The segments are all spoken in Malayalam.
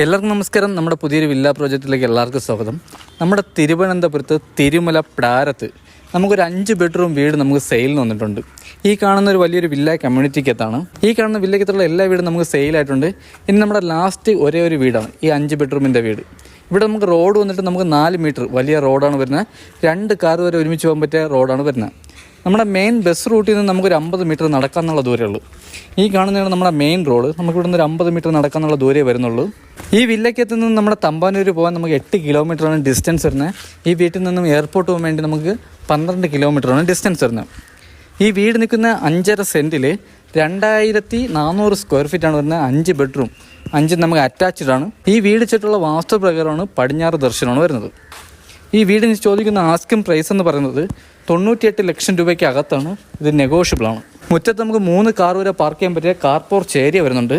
എല്ലാവർക്കും നമസ്കാരം. നമ്മുടെ പുതിയൊരു വില്ല പ്രോജക്റ്റിലേക്ക് എല്ലാവർക്കും സ്വാഗതം. നമ്മുടെ തിരുവനന്തപുരത്ത് തിരുമല പ്ലാരത്ത് നമുക്കൊരു 5 ബെഡ്റൂം വീട് നമുക്ക് സെയിലിന് വന്നിട്ടുണ്ട്. ഈ കാണുന്ന ഒരു വലിയൊരു വില്ല കമ്മ്യൂണിറ്റിക്കകത്താണ്. ഈ കാണുന്ന വില്ലക്കകത്തുള്ള എല്ലാ വീടും നമുക്ക് സെയിലായിട്ടുണ്ട്. ഇനി നമ്മുടെ ലാസ്റ്റ് ഒരേ ഒരു വീടാണ് ഈ 5 ബെഡ്റൂമിൻ്റെ വീട്. ഇവിടെ നമുക്ക് റോഡ് വന്നിട്ട് നമുക്ക് 4 മീറ്റർ വലിയ റോഡാണ് വരുന്നത്. 2 കാർ വരെ ഒരുമിച്ച് പോകാൻ പറ്റിയ റോഡാണ് വരുന്നത്. നമ്മുടെ മെയിൻ ബസ് റൂട്ടിൽ നിന്ന് നമുക്കൊരു 50 മീറ്റർ നടക്കാനുള്ള ദൂരമേ ഉള്ളൂ. ഈ കാണുന്നതാണ് നമ്മുടെ മെയിൻ റോഡ്. നമുക്ക് ഇവിടെ നിന്ന് ഒരു 50 മീറ്റർ നടക്കാനുള്ള ദൂരമേ വരുന്നുള്ളൂ. ഈ വില്ലക്കകത്ത് നിന്ന് നമ്മുടെ തമ്പാനൂർ പോകാൻ നമുക്ക് 8 കിലോമീറ്ററാണ് ഡിസ്റ്റൻസ് വരുന്നത്. ഈ വീട്ടിൽ നിന്നും എയർപോർട്ട് പോകാൻ വേണ്ടി നമുക്ക് 12 കിലോമീറ്ററാണ് ഡിസ്റ്റൻസ് വരുന്നത്. ഈ വീട് നിൽക്കുന്ന 5.5 സെൻറ്റിൽ 2400 സ്ക്വയർ ഫീറ്റാണ് വരുന്നത്. 5 ബെഡ്റൂം, 5 നമുക്ക് അറ്റാച്ച്ഡ് ആണ്. ഈ വീട് ചുറ്റുള്ള വാസ്തു പ്രകാരമാണ് പടിഞ്ഞാറ് ദർശനമാണ് വരുന്നത്. ഈ വീടിന് ചോദിക്കുന്ന ആസ്കിംഗ് പ്രൈസ് എന്ന് പറയുന്നത് 98 ലക്ഷം രൂപയ്ക്ക് അകത്താണ്. ഇത് നെഗോഷ്യബിളാണ്. മുറ്റത്ത് നമുക്ക് 3 കാർ വരെ പാർക്ക് ചെയ്യാൻ പറ്റിയ കാർ പോർച്ച് ഏരിയ വരുന്നുണ്ട്.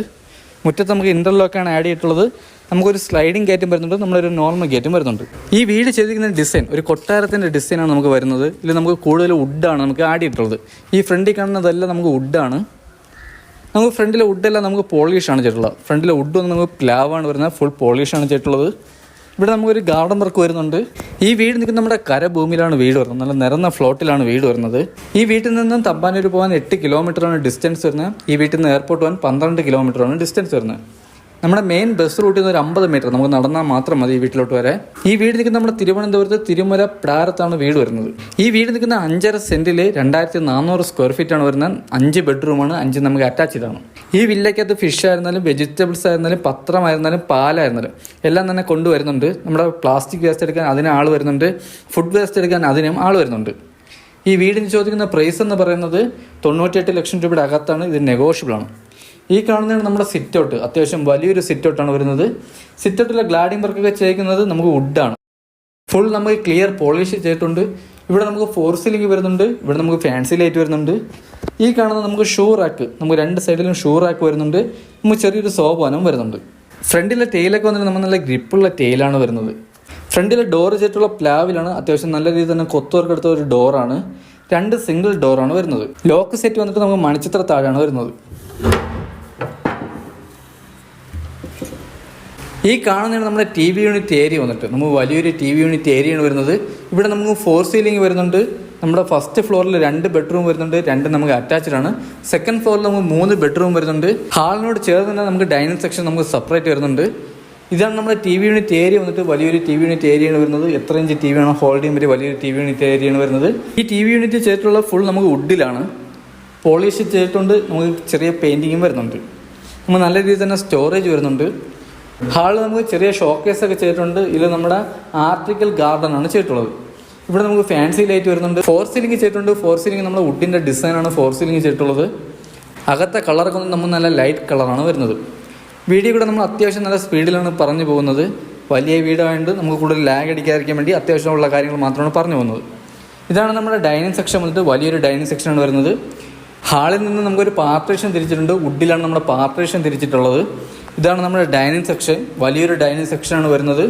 മുറ്റത്ത് നമുക്ക് ഇൻ്റർലോക്കാണ് ആഡ് ചെയ്തിട്ടുള്ളത്. നമുക്കൊരു സ്ലൈഡിങ് ഗേറ്റും വരുന്നുണ്ട്, നമ്മളൊരു നോർമൽ ഗേറ്റും വരുന്നുണ്ട്. ഈ വീട് ചെയ്തിരിക്കുന്ന ഡിസൈൻ ഒരു കൊട്ടാരത്തിൻ്റെ ഡിസൈനാണ് നമുക്ക് വരുന്നത്. ഇതിൽ നമുക്ക് കൂടുതൽ വുഡാണ് നമുക്ക് ആഡ് ചെയ്തിട്ടുള്ളത്. ഈ ഫ്രണ്ടിൽ കാണുന്നതെല്ലാം നമുക്ക് വുഡാണ്. നമുക്ക് ഫ്രണ്ടിലെ വുഡെല്ലാം നമുക്ക് പോളിഷാണ് ചെയ്തിട്ടുള്ളത്. ഫ്രണ്ടിലെ വുഡ് വന്ന് നമുക്ക് പ്ലാവാണ് വരുന്നത്, ഫുൾ പോളിഷാണ് ചെയ്തിട്ടുള്ളത്. ഇവിടെ നമുക്കൊരു ഗാർഡൻ വർക്ക് വരുന്നുണ്ട്. ഈ വീട് നിൽക്കുന്ന നമ്മുടെ കരഭൂമിയിലാണ് വീട് വരുന്നത്. നല്ല നിറഞ്ഞ ഫ്ലോട്ടിലാണ് വീട് വരുന്നത്. ഈ വീട്ടിൽ നിന്നും തമ്പാനൂർ പോകാൻ 8 കിലോമീറ്ററാണ് ഡിസ്റ്റൻസ് വരുന്നത്. ഈ വീട്ടിൽ നിന്ന് എയർപോർട്ട് പോകാൻ 12 കിലോമീറ്ററാണ് ഡിസ്റ്റൻസ് വരുന്നത്. നമ്മുടെ മെയിൻ ബസ് റൂട്ടിൽ നിന്ന് ഒരു 50 മീറ്റർ നമുക്ക് നടന്നാൽ മാത്രം മതി ഈ വീട്ടിലോട്ട് വരെ. ഈ വീട് നിൽക്കുന്ന നമ്മുടെ തിരുവനന്തപുരത്ത് തിരുമല പ്ലാരത്താണ് വീട് വരുന്നത്. ഈ വീട് നിൽക്കുന്ന 5.5 സെൻറ്റിൽ 2400 സ്ക്വയർ ഫീറ്റാണ് വരുന്നത്. 5 ബെഡ്റൂമാണ്, 5 നമുക്ക് അറ്റാച്ച്ഡ് ആണ്. ഈ വില്ലയ്ക്കകത്ത് ഫിഷ് ആയിരുന്നാലും വെജിറ്റബിൾസ് ആയിരുന്നാലും പത്രമായിരുന്നാലും പാലായിരുന്നാലും എല്ലാം തന്നെ കൊണ്ടുവരുന്നുണ്ട്. നമ്മുടെ പ്ലാസ്റ്റിക് വേസ്റ്റ് എടുക്കാൻ അതിന് ആൾ വരുന്നുണ്ട്, ഫുഡ് വേസ്റ്റ് എടുക്കാൻ അതിനും ആൾ വരുന്നുണ്ട്. ഈ വീടിന് ചോദിക്കുന്ന പ്രൈസ് എന്ന് പറയുന്നത് 98 ലക്ഷം രൂപയുടെ അകത്താണ്. ഇത് നെഗോഷ്യബിളാണ്. ഈ കാണുന്നതാണ് നമ്മുടെ സിറ്റ് ഔട്ട്. അത്യാവശ്യം വലിയൊരു സിറ്റ് ഔട്ടാണ് വരുന്നത്. സിറ്റ് ഔട്ടിലെ ഗ്ലാഡിംഗ് വർക്കൊക്കെ ചെയ്യുന്നത് നമുക്ക് വുഡാണ്. ഫുൾ നമുക്ക് ക്ലിയർ പോളിഷ് ചെയ്തിട്ടുണ്ട്. ഇവിടെ നമുക്ക് 4 സീലിംഗ് വരുന്നുണ്ട്. ഇവിടെ നമുക്ക് ഫാൻസി ലൈറ്റ് വരുന്നുണ്ട്. ഈ കാണുന്ന നമുക്ക് ഷൂ റാക്ക്, നമുക്ക് 2 സൈഡിലും ഷൂ റാക്ക് വരുന്നുണ്ട്. നമുക്ക് ചെറിയൊരു സോപാനം വരുന്നുണ്ട്. ഫ്രണ്ടിലെ ടെയിലൊക്കെ വന്നിട്ട് നമ്മൾ നല്ല ഗ്രിപ്പുള്ള ടെയിലാണ് വരുന്നത്. ഫ്രണ്ടിലെ ഡോറ് ചെയ്തിട്ടുള്ള പ്ലാവിലാണ്. അത്യാവശ്യം നല്ല രീതിയിൽ തന്നെ കൊത്തുവർക്ക് എടുത്ത ഒരു ഡോറാണ്. 2 സിംഗിൾ ഡോറാണ് വരുന്നത്. ലോക്ക് സെറ്റ് വന്നിട്ട് നമുക്ക് മണിച്ചിത്ര താഴെയാണ് വരുന്നത്. ഈ കാണുന്നതാണ് നമ്മുടെ TV യൂണിറ്റ് ഏരിയ വന്നിട്ട് നമുക്ക് വലിയൊരു TV യൂണിറ്റ് ഏരിയയാണ് വരുന്നത്. ഇവിടെ നമുക്ക് 4 സീലിംഗ് വരുന്നുണ്ട്. നമ്മുടെ ഫസ്റ്റ് ഫ്ലോറിൽ 2 ബെഡ്റൂം വരുന്നുണ്ട്, 2 നമുക്ക് അറ്റാച്ച്ഡ് ആണ്. സെക്കൻഡ് ഫ്ലോറിൽ നമുക്ക് 3 ബെഡ്റൂം വരുന്നുണ്ട്. ഹാളിനോട് ചേർന്ന് തന്നെ നമുക്ക് ഡൈനിങ് സെക്ഷൻ നമുക്ക് സെപ്പറേറ്റ് വരുന്നുണ്ട്. ഇതാണ് നമ്മുടെ TV യൂണിറ്റ് ഏരിയ വന്നിട്ട് വലിയൊരു TV യൂണിറ്റ് ഏരിയയാണ് വരുന്നത്. എത്ര ഇഞ്ച് TV ആണോ ഹോൾഡ് ചെയ്യാൻ പറ്റിയ വലിയൊരു TV യൂണിറ്റ് ഏരിയയാണ് വരുന്നത്. ഈ TV യൂണിറ്റ് ചെയ്തിട്ടുള്ള ഫുൾ നമുക്ക് വുഡിലാണ് പോളിഷ് ചെയ്തിട്ടുണ്ട്. നമുക്ക് ചെറിയ പെയിൻറ്റിങ്ങും വരുന്നുണ്ട്. നമുക്ക് നല്ല രീതിയിൽ തന്നെ സ്റ്റോറേജ് വരുന്നുണ്ട്. ഹാളിൽ നമുക്ക് ചെറിയ ഷോക്കേസൊക്കെ ചെയ്തിട്ടുണ്ട്. ഇതിൽ നമ്മുടെ ആർട്ടിക്കൽ ഗാർഡനാണ് ചെയ്തിട്ടുള്ളത്. ഇവിടെ നമുക്ക് ഫാൻസി ലൈറ്റ് വരുന്നുണ്ട്. 4 സീലിംഗ് ചെയ്തിട്ടുണ്ട്. 4 സീലിംഗ് നമ്മുടെ വുഡിൻ്റെ ഡിസൈനാണ് 4 സീലിംഗ് ചെയ്തിട്ടുള്ളത്. അകത്തെ കളറൊക്കെ ഒന്ന് നമ്മൾ നല്ല ലൈറ്റ് കളറാണ് വരുന്നത്. വീഡിയോ കൂടെ നമ്മൾ അത്യാവശ്യം നല്ല സ്പീഡിലാണ് പറഞ്ഞു പോകുന്നത്. വലിയ വീടായതുകൊണ്ട് നമുക്ക് കൂടുതൽ ലാഗ് അടിക്കാതിരിക്കാൻ വേണ്ടി അത്യാവശ്യമുള്ള കാര്യങ്ങൾ മാത്രമാണ് പറഞ്ഞു പോകുന്നത്. ഇതാണ് നമ്മുടെ ഡൈനിങ് സെക്ഷൻ വന്നിട്ട് വലിയൊരു ഡൈനിങ് സെക്ഷനാണ് വരുന്നത്. ഹാളിൽ നിന്ന് നമുക്കൊരു പാർട്ടീഷൻ തിരിച്ചിട്ടുണ്ട്. വുഡിലാണ് നമ്മുടെ പാർട്ടീഷൻ തിരിച്ചിട്ടുള്ളത്. ഇതാണ് നമ്മുടെ ഡൈനിങ് സെക്ഷൻ. വലിയൊരു ഡൈനിങ് സെക്ഷനാണ് വരുന്നത്.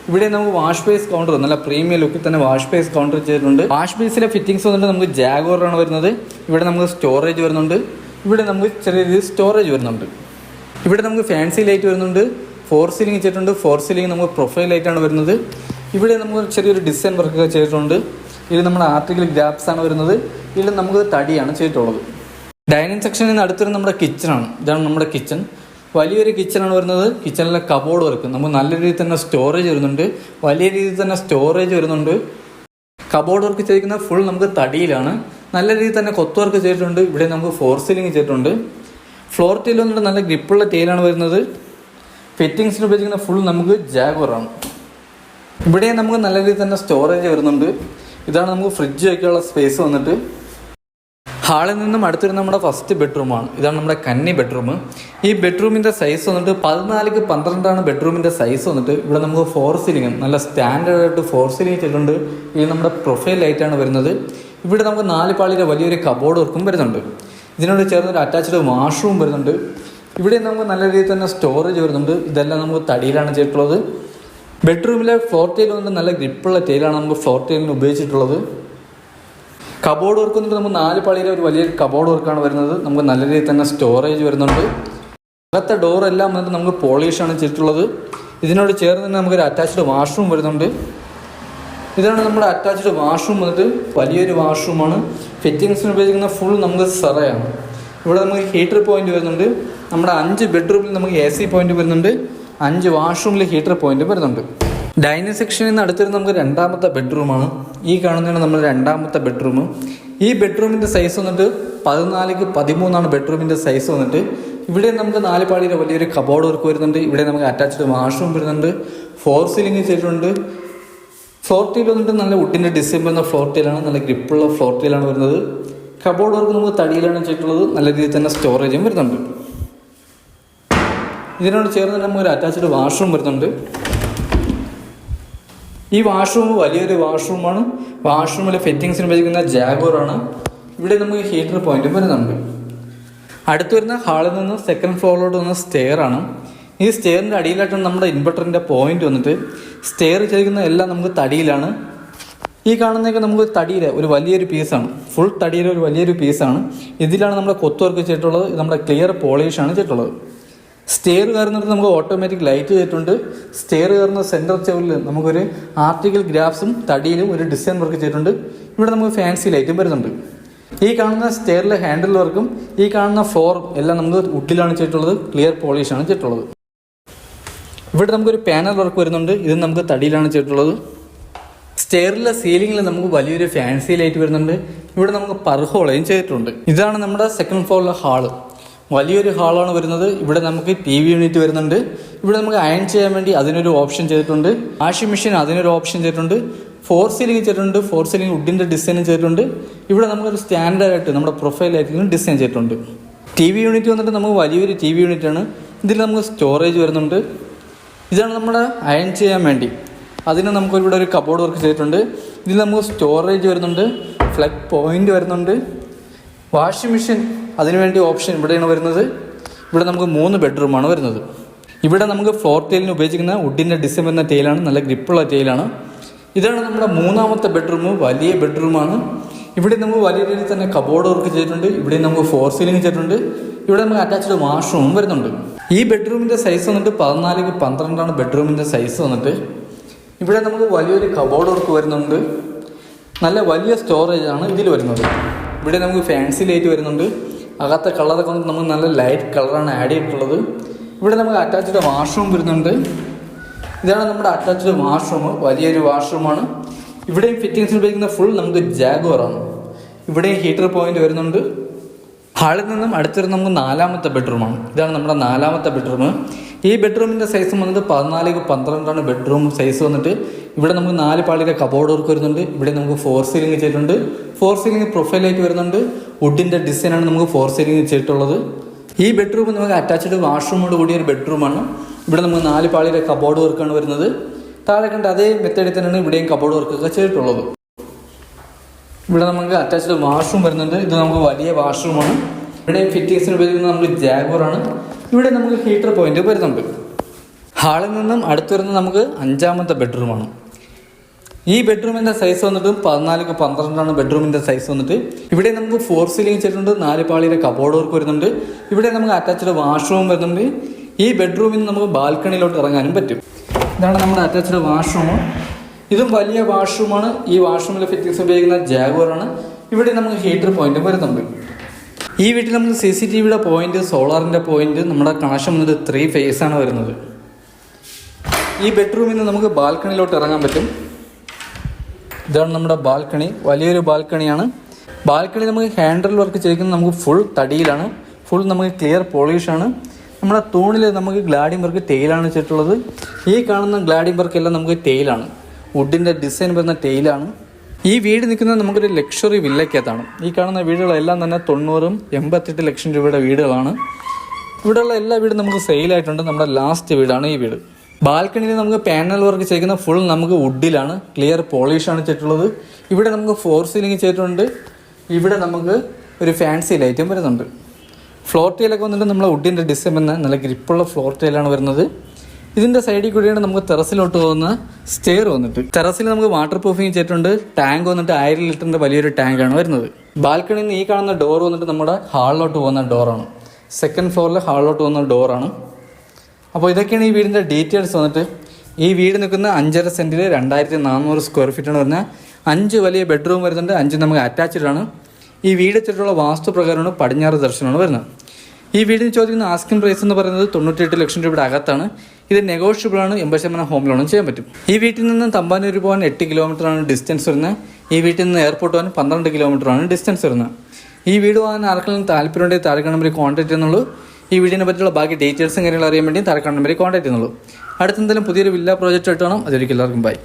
ഇവിടെ നമുക്ക് വാഷ് ബേസ് കൗണ്ടർ നല്ല പ്രീമിയം ലുക്കിൽ തന്നെ വാഷ് ബേസ് കൗണ്ടർ ചെയ്തിട്ടുണ്ട്. വാഷ് ബേസിലെ ഫിറ്റിംഗ്സ് വന്നിട്ട് നമുക്ക് ജാഗോറാണ് വരുന്നത്. ഇവിടെ നമുക്ക് സ്റ്റോറേജ് വരുന്നുണ്ട്. ഇവിടെ നമുക്ക് ചെറിയ രീതിയിൽ സ്റ്റോറേജ് വരുന്നുണ്ട്. ഇവിടെ നമുക്ക് ഫാൻസി ലൈറ്റ് വരുന്നുണ്ട്. 4 സീലിംഗ് ചെയ്തിട്ടുണ്ട്. 4 സീലിംഗ് നമുക്ക് പ്രൊഫൈൽ ലൈറ്റാണ് വരുന്നത്. ഇവിടെ നമുക്ക് ചെറിയൊരു ഡിസൈൻ വർക്കൊക്കെ ചെയ്തിട്ടുണ്ട്. ഇതിൽ നമ്മുടെ ആർട്ടിക്കൽ ഗ്രാപ്സ് ആണ് വരുന്നത്. ഇതിൽ നമുക്ക് തടിയാണ് ചെയ്തിട്ടുള്ളത്. ഡൈനിങ് സെക്ഷനിൽ നിന്ന് അടുത്തൊരു നമ്മുടെ കിച്ചണാണ്. ഇതാണ് നമ്മുടെ കിച്ചൺ. വലിയൊരു കിച്ചണാണ് വരുന്നത്. കിച്ചണിലെ കബോർഡ് വർക്ക് നമുക്ക് നല്ല രീതിയിൽ തന്നെ സ്റ്റോറേജ് വരുന്നുണ്ട്. വലിയ രീതിയിൽ തന്നെ സ്റ്റോറേജ് വരുന്നുണ്ട്. കബോർഡ് വർക്ക് ചെയ്തിരിക്കുന്ന ഫുൾ നമുക്ക് തടിയിലാണ്. നല്ല രീതിയിൽ തന്നെ കൊത്ത് വർക്ക് ചെയ്തിട്ടുണ്ട്. ഇവിടെ നമുക്ക് 4 സീലിംഗ് ചെയ്തിട്ടുണ്ട്. ഫ്ലോർ ടൈൽ വന്നിട്ട് നല്ല ഗ്രിപ്പുള്ള ടൈലാണ് വരുന്നത്. ഫിറ്റിങ്സിന് ഉപയോഗിക്കുന്ന ഫുൾ നമുക്ക് ജാഗോറാണ്. ഇവിടെ നമുക്ക് നല്ല രീതിയിൽ തന്നെ സ്റ്റോറേജ് വരുന്നുണ്ട്. ഇതാണ് നമുക്ക് ഫ്രിഡ്ജ് വയ്ക്കാനുള്ള സ്പേസ് വന്നിട്ട്. ഹാളിൽ നിന്നും അടുത്തിരുന്ന നമ്മുടെ ഫസ്റ്റ് ബെഡ്റൂമാണ്. ഇതാണ് നമ്മുടെ കന്നി ബെഡ്റൂം. ഈ ബെഡ്റൂമിൻ്റെ സൈസ് വന്നിട്ട് 14x12 ബെഡ്റൂമിൻ്റെ സൈസ് വന്നിട്ട്. ഇവിടെ നമുക്ക് 4 സീലിംഗ് നല്ല സ്റ്റാൻഡേർഡ് ആയിട്ട് 4 സീലിംഗ് ചെയ്തിട്ടുണ്ട്. ഇത് നമ്മുടെ പ്രൊഫൈൽ ലൈറ്റാണ് വരുന്നത്. ഇവിടെ നമുക്ക് 4 പാളിയുടെ വലിയൊരു കബോർഡ് വർക്കും വരുന്നുണ്ട്. ഇതിനോട് ചേർന്നൊരു അറ്റാച്ച്ഡ് വാഷ്റൂം വരുന്നുണ്ട്. ഇവിടെ നമുക്ക് നല്ല രീതിയിൽ തന്നെ സ്റ്റോറേജ് വരുന്നുണ്ട്. ഇതെല്ലാം നമുക്ക് തടിയിലാണ് ചെയ്തിട്ടുള്ളത്. ബെഡ്റൂമിലെ ഫ്ലോർ ടൈൽ വന്നിട്ട് നല്ല ഗ്രിപ്പുള്ള ടൈലാണ് നമുക്ക് ഫ്ലോർ ടൈലിന് ഉപയോഗിച്ചിട്ടുള്ളത്. കബോർഡ് വർക്ക് വന്നിട്ട് നമുക്ക് 4 പാളിയിലെ ഒരു വലിയൊരു കബോർഡ് വർക്കാണ് വരുന്നത്. നമുക്ക് നല്ല രീതിയിൽ തന്നെ സ്റ്റോറേജ് വരുന്നുണ്ട്. അകത്തെ ഡോറെല്ലാം വന്നിട്ട് നമുക്ക് പോളിഷാണ് ചെയ്തിട്ടുള്ളത്. ഇതിനോട് ചേർന്ന് തന്നെ നമുക്കൊരു അറ്റാച്ച്ഡ് വാഷ്റൂം വരുന്നുണ്ട്. ഇതാണ് നമ്മുടെ അറ്റാച്ച്ഡ് വാഷ്റൂം വന്നിട്ട് വലിയൊരു വാഷ്റൂമാണ്. ഫിറ്റിങ്സിന് ഉപയോഗിക്കുന്ന ഫുൾ നമുക്ക് സെറയാണ്. ഇവിടെ നമുക്ക് ഹീറ്റർ പോയിന്റ് വരുന്നുണ്ട്. നമ്മുടെ 5 ബെഡ്റൂമിൽ നമുക്ക് AC പോയിന്റ് വരുന്നുണ്ട്. 5 വാഷ്റൂമിൽ ഹീറ്റർ പോയിന്റ് വരുന്നുണ്ട്. ഡൈനിങ് സെക്ഷനിൽ നിന്ന് അടുത്തിരുന്ന് നമുക്ക് രണ്ടാമത്തെ ബെഡ്റൂമാണ്. ഈ കാണുന്നതാണ് നമ്മുടെ രണ്ടാമത്തെ ബെഡ്റൂം. ഈ ബെഡ്റൂമിൻ്റെ സൈസ് വന്നിട്ട് 14x13 ബെഡ്റൂമിൻ്റെ സൈസ് വന്നിട്ട്. ഇവിടെ നമുക്ക് 4 പാളിയുടെ വലിയൊരു കബോർഡ് വർക്ക് വരുന്നുണ്ട്. ഇവിടെ നമുക്ക് അറ്റാച്ച്ഡ് വാഷ്റൂം വരുന്നുണ്ട്. 4 സീലിംഗ് ചെയ്തിട്ടുണ്ട്. ഫ്ലോർ ടൈൽ വന്നിട്ട് നല്ല വുഡിൻ്റെ ഡിസൈൻ വരുന്ന ഫ്ലോർ ടൈലാണ്. നല്ല ഗ്രിപ്പുള്ള ഫ്ലോർ ടൈലാണ് വരുന്നത്. കബോർഡ് വർക്ക് നമുക്ക് തടിയിലാണ് ചെയ്തിട്ടുള്ളത്. നല്ല രീതിയിൽ തന്നെ സ്റ്റോറേജും വരുന്നുണ്ട്. ഇതിനോട് ചേർന്ന് നമുക്ക് ഒരു അറ്റാച്ച്ഡ് വാഷ്റൂം വരുന്നുണ്ട്. ഈ വാഷ്റൂം വലിയൊരു വാഷ്റൂമാണ്. വാഷ്റൂമിലെ ഫിറ്റിങ്സിന് ഉപയോഗിക്കുന്ന ജാഗോറാണ്. ഇവിടെ നമുക്ക് ഹീറ്റർ പോയിന്റും വരുന്നുണ്ട്. അടുത്ത് വരുന്ന ഹാളിൽ നിന്ന് സെക്കൻഡ് ഫ്ലോറിലോട്ട് വന്ന സ്റ്റെയർ ആണ്. ഈ സ്റ്റെയറിൻ്റെ അടിയിലായിട്ടാണ് നമ്മുടെ ഇൻവെർട്ടറിൻ്റെ പോയിന്റ് വന്നിട്ട്. സ്റ്റെയർ ചെയ്തിരിക്കുന്ന എല്ലാം നമുക്ക് തടിയിലാണ്. ഈ കാണുന്നതൊക്കെ നമുക്ക് തടിയിലെ ഒരു വലിയൊരു പീസാണ്. ഫുൾ തടിയിലെ ഒരു വലിയൊരു പീസാണ്. ഇതിലാണ് നമ്മുടെ കൊത്ത് വർക്ക് ചെയ്തിട്ടുള്ളത്. ഇത് നമ്മുടെ ക്ലിയർ പോളിഷാണ് ചെയ്തിട്ടുള്ളത്. സ്റ്റെയർ കയറുന്നിട്ട് നമുക്ക് ഓട്ടോമാറ്റിക് ലൈറ്റ് ചെയ്തിട്ടുണ്ട്. സ്റ്റെയർ കയറുന്ന സെൻറ്റർ ചെവറിൽ നമുക്കൊരു ആർട്ടിക്കൽ ഗ്രാഫ്സും തടിയിലും ഒരു ഡിസൈൻ വർക്ക് ചെയ്തിട്ടുണ്ട്. ഇവിടെ നമുക്ക് ഫാൻസി ലൈറ്റും വരുന്നുണ്ട്. ഈ കാണുന്ന സ്റ്റെയറിലെ ഹാൻഡിൽ വർക്കും ഈ കാണുന്ന ഫ്ലോറും എല്ലാം നമുക്ക് വുഡിലാണ് ചെയ്തിട്ടുള്ളത്. ക്ലിയർ പോളിഷാണ് ചെയ്തിട്ടുള്ളത്. ഇവിടെ നമുക്കൊരു പാനൽ വർക്ക് വരുന്നുണ്ട്. ഇത് നമുക്ക് തടിയിലാണ് ചെയ്തിട്ടുള്ളത്. സ്റ്റെയറിലെ സീലിംഗിൽ നമുക്ക് വലിയൊരു ഫാൻസി ലൈറ്റ് വരുന്നുണ്ട്. ഇവിടെ നമുക്ക് പർഹോളയും ചെയ്തിട്ടുണ്ട്. ഇതാണ് നമ്മുടെ സെക്കൻഡ് ഫ്ലോറിലെ ഹാള്. വലിയൊരു ഹാളാണ് വരുന്നത്. ഇവിടെ നമുക്ക് TV യൂണിറ്റ് വരുന്നുണ്ട്. ഇവിടെ നമുക്ക് അയൺ ചെയ്യാൻ വേണ്ടി അതിനൊരു ഓപ്ഷൻ ചെയ്തിട്ടുണ്ട്. വാഷിംഗ് മെഷീൻ അതിനൊരു ഓപ്ഷൻ ചെയ്തിട്ടുണ്ട്. 4 സീലിംഗ് ചെയ്തിട്ടുണ്ട്. 4 സീലിംഗ് വുഡിൻ്റെ ഡിസൈൻ ചെയ്തിട്ടുണ്ട്. ഇവിടെ നമുക്കൊരു സ്റ്റാൻഡേർഡായിട്ട് നമ്മുടെ പ്രൊഫൈലായിട്ട് ഡിസൈൻ ചെയ്തിട്ടുണ്ട്. TV യൂണിറ്റ് വന്നിട്ട് നമുക്ക് വലിയൊരു TV യൂണിറ്റാണ്. ഇതിൽ നമുക്ക് സ്റ്റോറേജ് വരുന്നുണ്ട്. ഇതാണ് നമ്മുടെ അയൺ ചെയ്യാൻ വേണ്ടി. അതിന് നമുക്ക് ഇവിടെ ഒരു കബോർഡ് വർക്ക് ചെയ്തിട്ടുണ്ട്. ഇതിൽ നമുക്ക് സ്റ്റോറേജ് വരുന്നുണ്ട്. ഫ്ലഗ് പോയിന്റ് വരുന്നുണ്ട്. വാഷിംഗ് മെഷീൻ അതിനുവേണ്ടി ഓപ്ഷൻ ഇവിടെയാണ് വരുന്നത്. ഇവിടെ നമുക്ക് 3 ബെഡ്റൂമാണ് വരുന്നത്. ഇവിടെ നമുക്ക് ഫ്ലോർ ടൈലിന് ഉപയോഗിക്കുന്ന വുഡിൻ്റെ ഡിസൈൻ വരുന്ന ടൈലാണ്. നല്ല ഗ്രിപ്പുള്ള ടൈലാണ്. ഇതാണ് നമ്മുടെ 3ാമത്തെ ബെഡ്റൂം. വലിയ ബെഡ്റൂമാണ്. ഇവിടെ നമുക്ക് വലിയ രീതിയിൽ തന്നെ കബോർഡ് വർക്ക് ചെയ്തിട്ടുണ്ട്. ഇവിടെ നമുക്ക് 4 സീലിംഗ് ചെയ്തിട്ടുണ്ട്. ഇവിടെ നമുക്ക് അറ്റാച്ച്ഡ് വാഷ്റൂമും വരുന്നുണ്ട്. ഈ ബെഡ്റൂമിൻ്റെ സൈസ് വന്നിട്ട് 14x12 ബെഡ്റൂമിൻ്റെ സൈസ് വന്നിട്ട്. ഇവിടെ നമുക്ക് വലിയൊരു കബോർഡ് വർക്ക് വരുന്നുണ്ട്. നല്ല വലിയ സ്റ്റോറേജ് ആണ് ഇതിൽ വരുന്നത്. ഇവിടെ നമുക്ക് ഫാൻസി ലൈറ്റ് വരുന്നുണ്ട്. അകത്തെ കളറൊക്കെ വന്നിട്ട് നമുക്ക് നല്ല ലൈറ്റ് കളറാണ് ആഡ് ചെയ്തിട്ടുള്ളത്. ഇവിടെ നമുക്ക് അറ്റാച്ച്ഡ് വാഷ്റൂം വരുന്നുണ്ട്. ഇതാണ് നമ്മുടെ അറ്റാച്ച്ഡ് വാഷ്റൂം. വലിയൊരു വാഷ്റൂമാണ്. ഇവിടെയും ഫിറ്റിങ്സിൽ ഉപയോഗിക്കുന്ന ഫുൾ നമുക്ക് ജാഗോറാണ്. ഇവിടെയും ഹീറ്റർ പോയിന്റ് വരുന്നുണ്ട്. ഹാളിൽ നിന്നും അടുത്തിരുന്ന് നമുക്ക് 4ാമത്തെ ബെഡ്റൂമാണ്. ഇതാണ് നമ്മുടെ 4ാമത്തെ ബെഡ്റൂം. ഈ ബെഡ്റൂമിൻ്റെ സൈസ് വന്നിട്ട് 14x12 ബെഡ്റൂം സൈസ് വന്നിട്ട്. ഇവിടെ നമുക്ക് 4 പാളിയുടെ കബോർഡ് വർക്ക് വരുന്നുണ്ട്. ഇവിടെ നമുക്ക് 4 സീലിംഗ് ചെയ്തിട്ടുണ്ട്. 4 സീലിംഗ് പ്രൊഫൈലായിട്ട് വരുന്നുണ്ട്. വുഡിൻ്റെ ഡിസൈനാണ് നമുക്ക് 4 സീലിംഗ് ചെയ്തിട്ടുള്ളത്. ഈ ബെഡ്റൂം നമുക്ക് അറ്റാച്ച്ഡ് വാഷ്റൂമോട് കൂടിയ ഒരു ബെഡ്റൂമാണ്. ഇവിടെ നമുക്ക് 4 പാളിയുടെ കബോർഡ് വർക്കാണ് വരുന്നത്. താഴെ കണ്ട അതേ മെത്തേഡിൽ തന്നെയാണ് ഇവിടെയും കബോർഡ് വർക്കൊക്കെ ചെയ്തിട്ടുള്ളത്. ഇവിടെ നമുക്ക് അറ്റാച്ച്ഡ് വാഷ്റൂം വരുന്നുണ്ട്. ഇത് നമുക്ക് വലിയ വാഷ്റൂമാണ്. ഇവിടെ ഫിറ്റിങ്സിന് ഉപയോഗിക്കുന്നത് നമുക്ക് ജാഗോറാണ്. ഇവിടെ നമുക്ക് ഹീറ്റർ പോയിന്റ് വരുന്നുണ്ട്. ഹാളിൽ നിന്നും അടുത്ത് വരുന്നത് നമുക്ക് 5ാമത്തെ ബെഡ്റൂമാണ്. ഈ ബെഡ്റൂമിൻ്റെ സൈസ് വന്നിട്ട് 14x12 ബെഡ്റൂമിൻ്റെ സൈസ് വന്നിട്ട്. ഇവിടെ നമുക്ക് 4 സീലിംഗ് ചെയ്തിട്ടുണ്ട്. 4 പാളിയുടെ കബോർഡ് വർക്ക് വരുന്നുണ്ട്. ഇവിടെ നമുക്ക് അറ്റാച്ച്ഡ് വാഷ്റൂം വരുന്നുണ്ട്. ഈ ബെഡ്റൂമിൽ നിന്ന് നമുക്ക് ബാൽക്കണിയിലോട്ട് ഇറങ്ങാനും പറ്റും. ഇതാണ് നമ്മുടെ അറ്റാച്ച്ഡ് വാഷ്റൂം. ഇതും വലിയ വാഷ്റൂമാണ്. ഈ വാഷ്റൂമിലെ ഫിറ്റിങ്സ് ഉപയോഗിക്കുന്ന ജാഗോറാണ്. ഇവിടെ നമുക്ക് ഹീറ്റർ പോയിന്റ് വരുന്നുണ്ട്. ഈ വീട്ടിൽ നമുക്ക് CCTVയുടെ പോയിന്റ്, സോളാറിൻ്റെ പോയിന്റ്, നമ്മുടെ കണക്ഷൻ വന്നിട്ട് 3 ഫേസ് ആണ് വരുന്നത്. ഈ ബെഡ്റൂമിൽ നിന്ന് നമുക്ക് ബാൽക്കണിയിലോട്ട് ഇറങ്ങാൻ പറ്റും. ഇതാണ് നമ്മുടെ ബാൽക്കണി. വലിയൊരു ബാൽക്കണിയാണ്. ബാൽക്കണി നമുക്ക് ഹാൻഡിൽ വർക്ക് ചെയ്തിരിക്കുന്നത് നമുക്ക് ഫുൾ തടിയിലാണ്. ഫുൾ നമുക്ക് ക്ലിയർ പോളിഷാണ്. നമ്മുടെ തൂണിൽ നമുക്ക് ഗ്ലാഡിംഗ് വർക്ക് ടെയിലാണ് ചെയ്തിട്ടുള്ളത്. ഈ കാണുന്ന ഗ്ലാഡിംഗ് വർക്ക് എല്ലാം നമുക്ക് ടെയിലാണ്. വുഡിൻ്റെ ഡിസൈൻ വരുന്ന ടെയിലാണ്. ഈ വീട് നിൽക്കുന്നത് നമുക്കൊരു ലക്ഷറി വില്ലയ്ക്കകത്താണ്. ഈ കാണുന്ന വീടുകളെല്ലാം തന്നെ 90-88 ലക്ഷം രൂപയുടെ വീടുകളാണ്. ഇവിടെയുള്ള എല്ലാ വീടും നമുക്ക് സെയിലായിട്ടുണ്ട്. നമ്മുടെ ലാസ്റ്റ് വീടാണ് ഈ വീട്. ബാൽക്കണിയിൽ നമുക്ക് പാനൽ വർക്ക് ചെയ്യുന്ന ഫുൾ നമുക്ക് വുഡിലാണ്. ക്ലിയർ പോളിഷാണ് ചെയ്തിട്ടുള്ളത്. ഇവിടെ നമുക്ക് 4 സീലിംഗ് ചെയ്തിട്ടുണ്ട്. ഇവിടെ നമുക്ക് ഒരു ഫാൻസി ലൈറ്റും വരുന്നുണ്ട്. ഫ്ലോർ ടൈലൊക്കെ വന്നിട്ട് നമ്മളെ വുഡിൻ്റെ ഡിസൈൻ വന്ന നല്ല ഗ്രിപ്പുള്ള ഫ്ലോർ ടൈലാണ് വരുന്നത്. ഇതിൻ്റെ സൈഡിൽ കൂടിയാണ് നമുക്ക് ടെറസിലോട്ട് പോകുന്ന സ്റ്റെയർ വന്നിട്ട്. ടെറസിൽ നമുക്ക് വാട്ടർ പ്രൂഫിങ് ചെയ്തിട്ടുണ്ട്. ടാങ്ക് വന്നിട്ട് 1000 ലിറ്ററിൻ്റെ വലിയൊരു ടാങ്കാണ് വരുന്നത്. ബാൽക്കണിയിൽ നിന്ന് ഈ കാണുന്ന ഡോർ വന്നിട്ട് നമ്മുടെ ഹാളിലോട്ട് പോകുന്ന ഡോറാണ്. സെക്കൻഡ് ഫ്ലോറിൽ ഹാളിലോട്ട് പോകുന്ന ഡോറാണ്. അപ്പോൾ ഇതൊക്കെയാണ് ഈ വീടിൻ്റെ ഡീറ്റെയിൽസ് വന്നിട്ട്. ഈ വീട് നിൽക്കുന്ന 5.5 സെൻറ്റിൽ 2400 സ്ക്വയർ ഫീറ്റാണ് വരുന്നത്. 5 വലിയ ബെഡ്റൂം വരുന്നുണ്ട്, 5 നമുക്ക് അറ്റാച്ച്ഡ് ആണ്. ഈ വീട് വെച്ചിട്ടുള്ള വാസ്തു പ്രകാരമാണ് പടിഞ്ഞാറ് ദർശനമാണ് വരുന്നത്. ഈ വീടിന് ചോദിക്കുന്ന ആസ്കിംഗ് പ്രൈസ് എന്ന് പറയുന്നത് 98 ലക്ഷം രൂപയുടെ അകത്താണ്. ഇത് നെഗോഷ്യബിൾ ആണ്, 80% ഹോം ലോണും ചെയ്യാൻ പറ്റും. ഈ വീട്ടിൽ നിന്ന് തമ്പാനൂർ പോകാൻ 8 കിലോമീറ്ററാണ് ഡിസ്റ്റൻസ് വരുന്നത്. ഈ വീട്ടിൽ നിന്ന് എയർപോർട്ട് പോകാൻ 12 കിലോമീറ്ററാണ് ഡിസ്റ്റൻസ് വരുന്നത്. ഈ വീട് വാങ്ങാൻ ആർക്കെങ്കിലും താല്പര്യമുണ്ടെങ്കിൽ താഴെ നമ്പറിൽ കോൺടാക്ട് ചെയ്യുന്നുള്ളൂ. ഈ വീടിനെ പറ്റിയുള്ള ബാക്കി ഡീറ്റെയിൽസും കാര്യങ്ങളും അറിയാൻ വേണ്ടി താഴെ നമ്പറിൽ കോൺടാക്ട് ചെയ്യുന്നുള്ളൂ. അടുത്തെന്തെങ്കിലും പുതിയൊരു വില്ല പ്രോജക്റ്റ് ആയിട്ട് വേണം. അതൊരിക്കലും എല്ലാവർക്കും ബൈ.